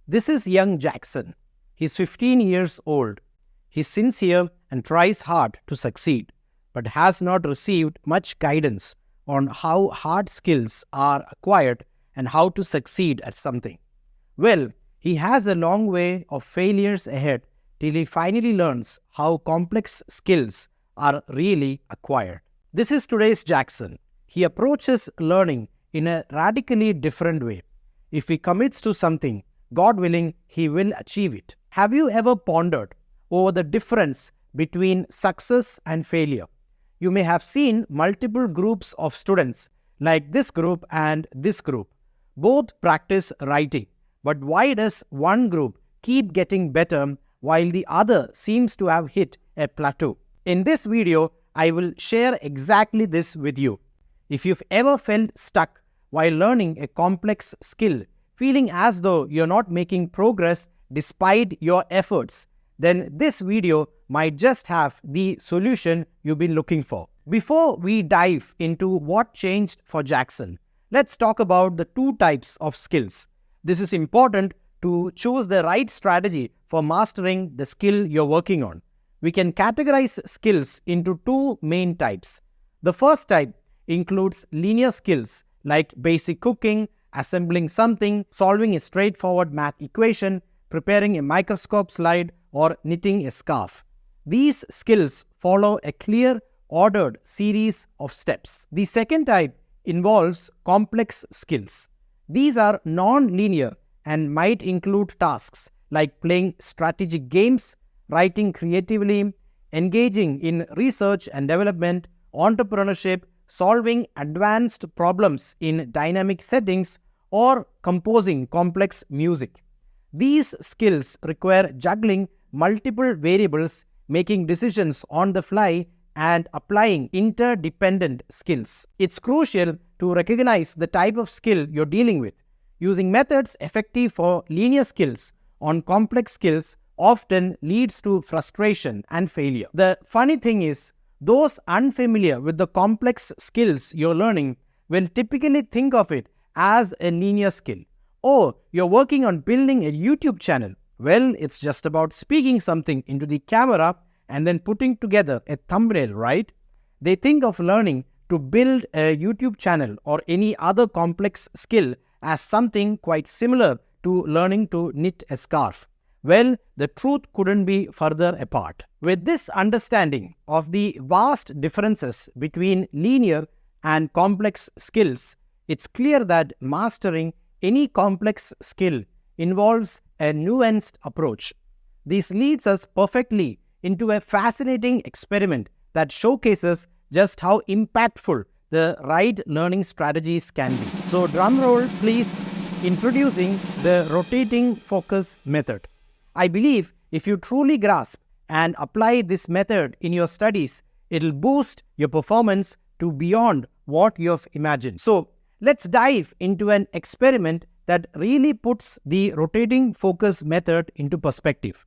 This is young Jackson. He's 15 years old. He's sincere and tries hard to succeed, but has not received much guidance on how hard skills are acquired and how to succeed at something. Well, he has a long way of failures ahead till he finally learns how complex skills are really acquired. This is today's Jackson. He approaches learning in a radically different way. If he commits to something, God willing, he will achieve it. Have you ever pondered over the difference between success and failure? You may have seen multiple groups of students, like this group and this group. Both practice writing, but why does one group keep getting better while the other seems to have hit a plateau? In this video, I will share exactly this with you. If you've ever felt stuck while learning a complex skill, feeling as though you're not making progress despite your efforts, then this video might just have the solution you've been looking for. Before we dive into what changed for Jackson, let's talk about the two types of skills. This is important to choose the right strategy for mastering the skill you're working on. We can categorize skills into two main types. The first type includes linear skills like basic cooking, assembling something, solving a straightforward math equation, preparing a microscope slide, or knitting a scarf. These skills follow a clear, ordered series of steps. The second type involves complex skills. These are non-linear and might include tasks like playing strategic games, writing creatively, engaging in research and development, entrepreneurship, solving advanced problems in dynamic settings, or composing complex music. These skills require juggling multiple variables, making decisions on the fly, and applying interdependent skills. It's crucial to recognize the type of skill you're dealing with. Using methods effective for linear skills on complex skills often leads to frustration and failure. The funny thing is, those unfamiliar with the complex skills you're learning will typically think of it as a linear skill. Oh, you're working on building a YouTube channel. Well, it's just about speaking something into the camera and then putting together a thumbnail, right? They think of learning to build a YouTube channel or any other complex skill as something quite similar to learning to knit a scarf. Well, the truth couldn't be further apart. With this understanding of the vast differences between linear and complex skills, it's clear that mastering any complex skill involves a nuanced approach. This leads us perfectly into a fascinating experiment that showcases just how impactful the right learning strategies can be. So drum roll please, introducing the rotating focus method. I believe if you truly grasp and apply this method in your studies, it'll boost your performance to beyond what you've imagined. So let's dive into an experiment that really puts the rotating focus method into perspective.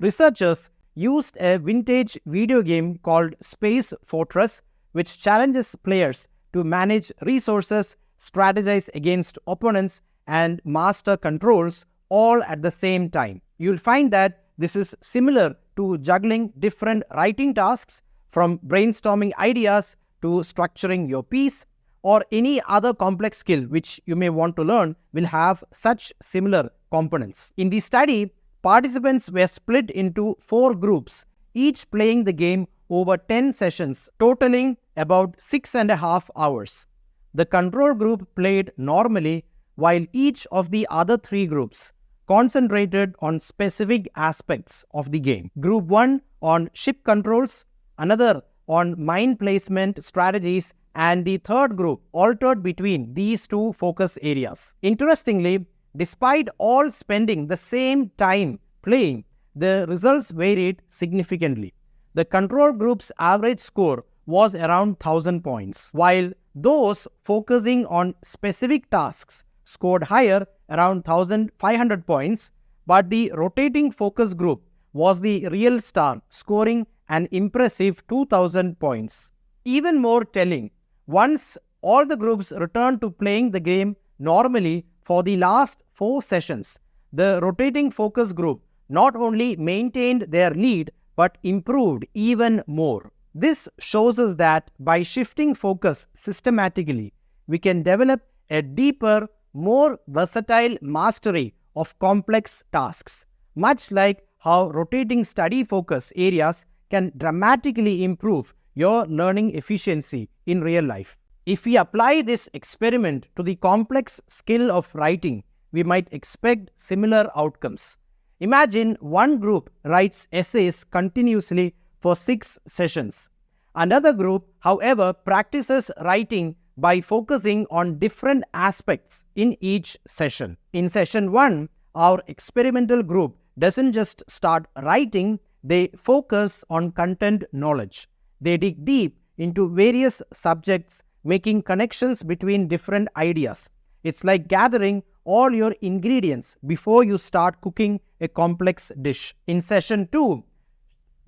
Researchers used a vintage video game called Space Fortress, which challenges players to manage resources, strategize against opponents, and master controls all at the same time. You'll find that this is similar to juggling different writing tasks, from brainstorming ideas to structuring your piece, or any other complex skill which you may want to learn will have such similar components. In the study, participants were split into 4 groups, each playing the game over 10 sessions, totaling about 6.5 hours. The control group played normally, while each of the other 3 groups concentrated on specific aspects of the game. Group 1 on ship controls, another on mine placement strategies, and the third group altered between these 2 focus areas. Interestingly, despite all spending the same time playing, the results varied significantly. The control group's average score was around 1,000 points, while those focusing on specific tasks scored higher, around 1,500 points, but the rotating focus group was the real star, scoring an impressive 2,000 points. Even more telling, once all the groups returned to playing the game normally for the last 4 sessions, the rotating focus group not only maintained their lead but improved even more. This shows us that by shifting focus systematically, we can develop a deeper, more versatile mastery of complex tasks, much like how rotating study focus areas can dramatically improve your learning efficiency in real life. If we apply this experiment to the complex skill of writing, we might expect similar outcomes. Imagine one group writes essays continuously for 6 sessions. Another group, however, practices writing by focusing on different aspects in each session. In session 1, our experimental group doesn't just start writing, they focus on content knowledge. They dig deep into various subjects, making connections between different ideas. It's like gathering all your ingredients before you start cooking a complex dish. In session 2,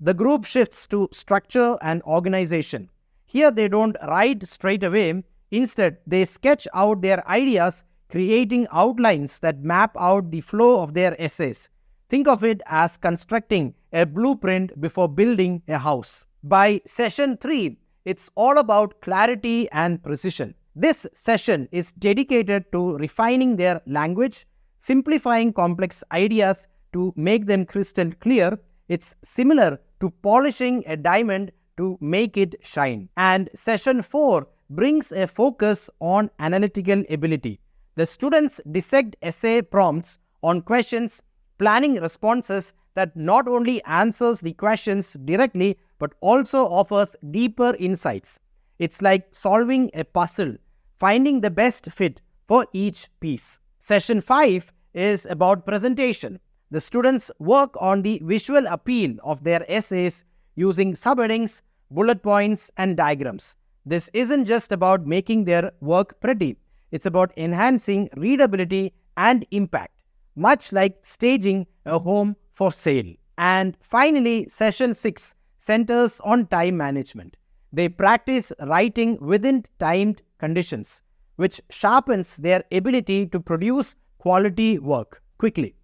the group shifts to structure and organization. Here they don't write straight away. Instead, they sketch out their ideas, creating outlines that map out the flow of their essays. Think of it as constructing a blueprint before building a house. By session 3, it's all about clarity and precision. This session is dedicated to refining their language, simplifying complex ideas to make them crystal clear. It's similar to polishing a diamond to make it shine. And session 4 brings a focus on analytical ability. The students dissect essay prompts on questions, planning responses that not only answers the questions directly but also offers deeper insights. It's like solving a puzzle, finding the best fit for each piece. Session 5 is about presentation. The students work on the visual appeal of their essays using subheadings, bullet points, and diagrams. This isn't just about making their work pretty. It's about enhancing readability and impact, much like staging a home for sale. And finally, session 6 centers on time management. They practice writing within timed conditions, which sharpens their ability to produce quality work quickly.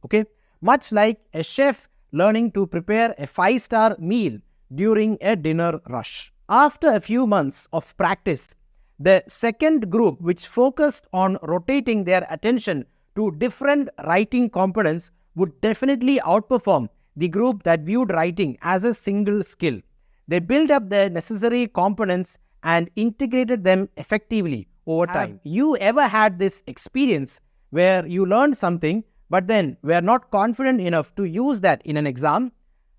Much like a chef learning to prepare a 5-star meal during a dinner rush. After a few months of practice, the second group, which focused on rotating their attention to different writing components, would definitely outperform the group that viewed writing as a single skill. They built up the necessary components and integrated them effectively over time. Have you ever had this experience where you learned something but then were not confident enough to use that in an exam?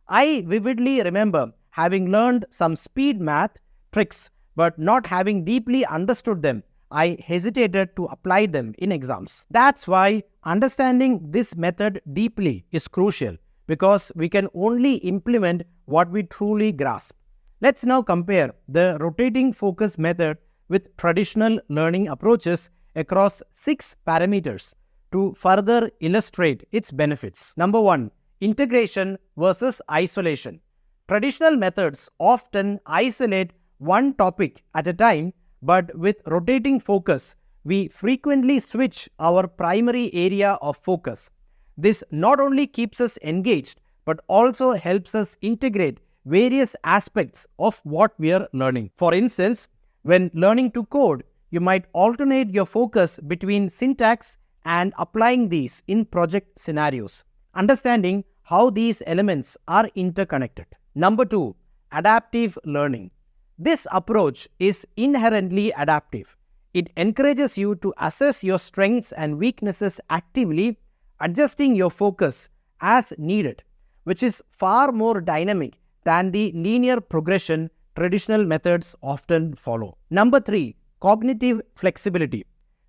I vividly remember having learned some speed math tricks but not having deeply understood them. I hesitated to apply them in exams. That's why understanding this method deeply is crucial, because we can only implement what we truly grasp. Let's now compare the rotating focus method with traditional learning approaches across 6 parameters to further illustrate its benefits. Number 1, integration versus isolation. Traditional methods often isolate one topic at a time, but with rotating focus, we frequently switch our primary area of focus. This not only keeps us engaged, but also helps us integrate various aspects of what we are learning. For instance, when learning to code, you might alternate your focus between syntax and applying these in project scenarios, understanding how these elements are interconnected. Number 2, adaptive learning. This approach is inherently adaptive. It encourages you to assess your strengths and weaknesses actively, adjusting your focus as needed, which is far more dynamic than the linear progression traditional methods often follow. Number 3, cognitive flexibility.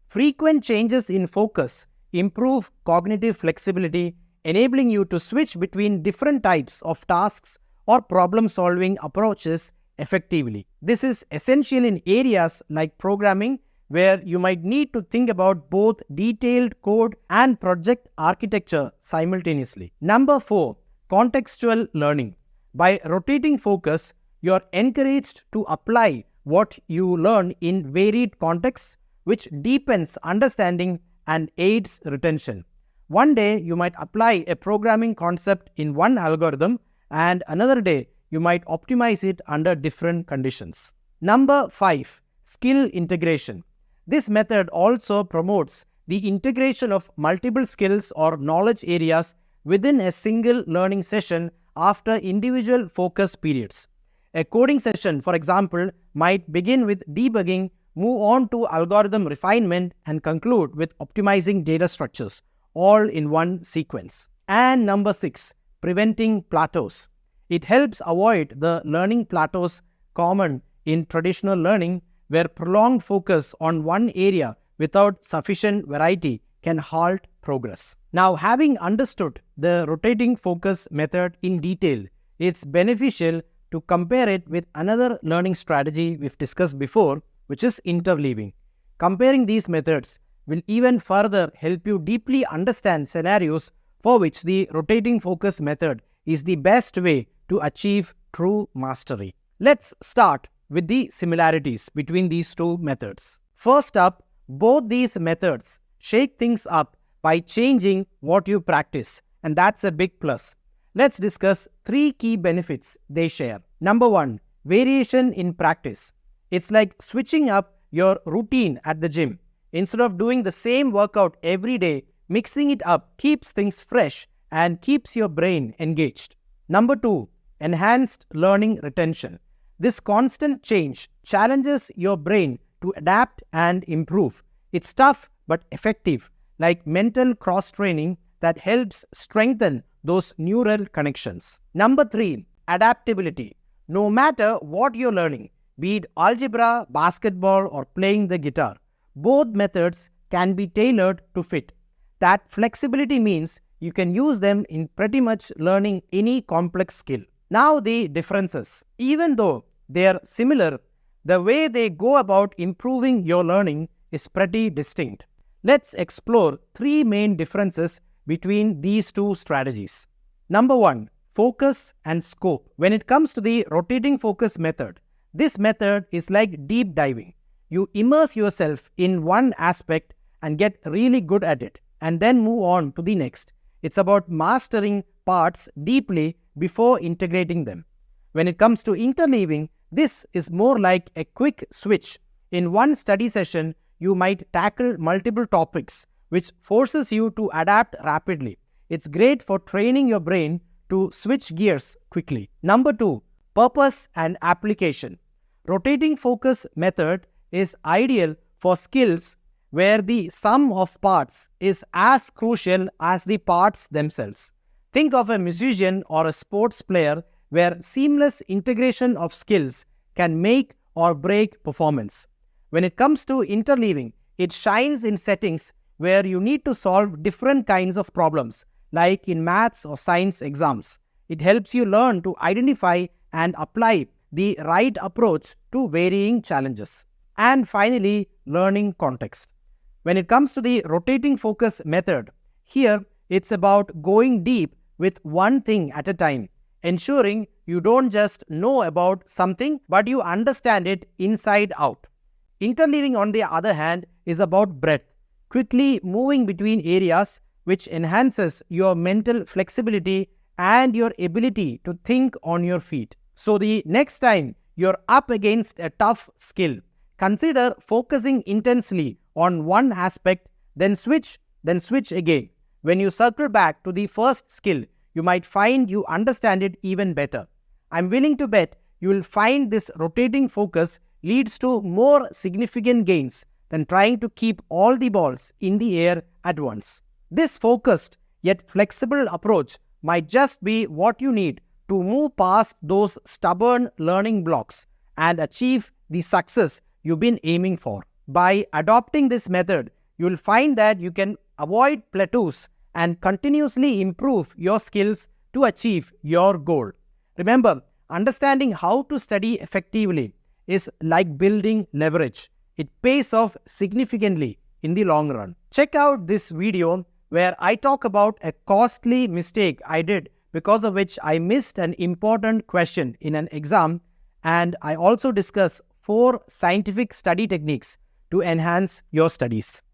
Frequent changes in focus improve cognitive flexibility, enabling you to switch between different types of tasks or problem-solving approaches effectively. This is essential in areas like programming, where you might need to think about both detailed code and project architecture simultaneously. Number 4, contextual learning. By rotating focus, you're encouraged to apply what you learn in varied contexts, which deepens understanding and aids retention. One day you might apply a programming concept in one algorithm, and another day you might optimize it under different conditions. Number 5. Skill integration. This method also promotes the integration of multiple skills or knowledge areas within a single learning session after individual focus periods. A coding session, for example, might begin with debugging, move on to algorithm refinement, and conclude with optimizing data structures, all in one sequence. And number 6, preventing plateaus. It helps avoid the learning plateaus common in traditional learning, where prolonged focus on one area without sufficient variety can halt progress. Now, having understood the rotating focus method in detail, it's beneficial to compare it with another learning strategy we've discussed before, which is interleaving. Comparing these methods will even further help you deeply understand scenarios for which the rotating focus method is the best way to achieve true mastery. Let's start with the similarities between these two methods. First up, both these methods shake things up by changing what you practice, and that's a big plus. Let's discuss 3 key benefits they share. Number 1, variation in practice. It's like switching up your routine at the gym. Instead of doing the same workout every day, mixing it up keeps things fresh and keeps your brain engaged. Number 2, enhanced learning retention. This constant change challenges your brain to adapt and improve. It's tough but effective, like mental cross-training that helps strengthen those neural connections. Number 3, adaptability. No matter what you're learning, be it algebra, basketball, or playing the guitar, both methods can be tailored to fit. That flexibility means you can use them in pretty much learning any complex skill. Now the differences. Even though they are similar, the way they go about improving your learning is pretty distinct. Let's explore 3 main differences between these two strategies. Number 1, focus and scope. When it comes to the rotating focus method, this method is like deep diving. You immerse yourself in one aspect and get really good at it, and then move on to the next. It's about mastering parts deeply before integrating them. When it comes to interleaving, this is more like a quick switch. In one study session, you might tackle multiple topics, which forces you to adapt rapidly. It's great for training your brain to switch gears quickly. Number 2, purpose and application. Rotating focus method is ideal for skills where the sum of parts is as crucial as the parts themselves. Think of a musician or a sports player where seamless integration of skills can make or break performance. When it comes to interleaving, it shines in settings where you need to solve different kinds of problems, like in maths or science exams. It helps you learn to identify and apply the right approach to varying challenges. And finally, learning context. When it comes to the rotating focus method, here it's about going deep with one thing at a time, ensuring you don't just know about something, but you understand it inside out. Interleaving, on the other hand, is about breadth, quickly moving between areas, which enhances your mental flexibility and your ability to think on your feet. So the next time you're up against a tough skill, consider focusing intensely on one aspect, then switch again. When you circle back to the first skill, you might find you understand it even better. I'm willing to bet you will find this rotating focus leads to more significant gains than trying to keep all the balls in the air at once. This focused yet flexible approach might just be what you need to move past those stubborn learning blocks and achieve the success you've been aiming for. By adopting this method, you'll find that you can avoid plateaus and continuously improve your skills to achieve your goal. Remember, understanding how to study effectively is like building leverage. It pays off significantly in the long run. Check out this video where I talk about a costly mistake I did because of which I missed an important question in an exam, and I also discuss 4 scientific study techniques to enhance your studies.